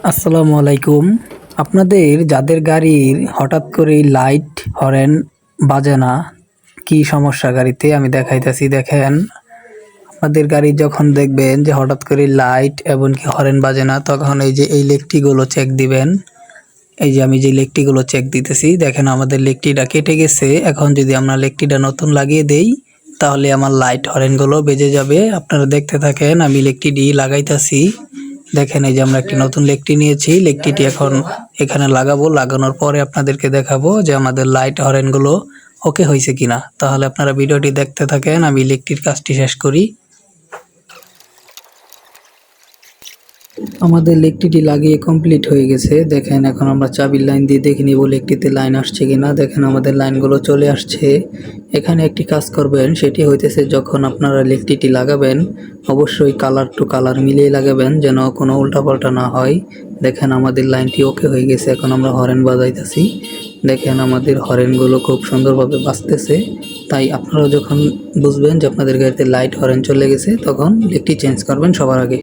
আসসালামু আলাইকুম। আপনাদের যাদের গাড়ির হঠাৎ করেই লাইট হরেন বাজে না, কি সমস্যা গাড়িতে আমি দেখাইতেছি দেখেন। আপনাদের গাড়ি যখন দেখবেন যে হঠাৎ করে লাইট এমনকি হরেন বাজে না, তখন এই যে এই লেকটিগুলো চেক দিবেন। এই যে আমি যে লেকটিগুলো চেক দিতেছি দেখেন, আমাদের লেকটিটা কেটে গেছে। এখন যদি আমরা লেকটিটা নতুন লাগিয়ে দেই তাহলে আমার লাইট হরেনগুলো বেজে যাবে। আপনারা দেখতে থাকেন, আমি লেকটিটি লাগাইতেছি। দেখেন এই যে আমরা একটি নতুন লেকটি নিয়েছি, লেকটিটি এখন এখানে লাগাবো। লাগানোর পরে আপনাদেরকে দেখাবো যে আমাদের লাইট হরেনগুলো ওকে হয়েছে কিনা। তাহলে আপনারা ভিডিওটি দেখতে থাকেন, আমি লেকটির কাজটি শেষ করি। আমাদের লেকটিটি লাগিয়ে কমপ্লিট হয়ে গেছে। দেখেন এখন আমরা চাবির লাইন দিয়ে দেখে নিব লেকটিতে লাইন আসছে কিনা। দেখেন আমাদের লাইনগুলো চলে আসছে। এখানে একটি কাজ করবেন, সেটি হইতেছে যখন আপনারা লেকটিটি লাগাবেন অবশ্যই কালার টু কালার মিলিয়ে লাগাবেন, যেন কোনো উল্টাপাল্টা না হয়। দেখেন আমাদের লাইনটি ওকে হয়ে গেছে। এখন আমরা হরেন বাজাইতেছি। দেখেন আমাদের হরেনগুলো খুব সুন্দরভাবে বাজতেছে। তাই আপনারা যখন বুঝবেন যে আপনাদের গাড়িতে লাইট হরেন চলে গেছে, তখন লেকটি চেঞ্জ করবেন সবার আগে।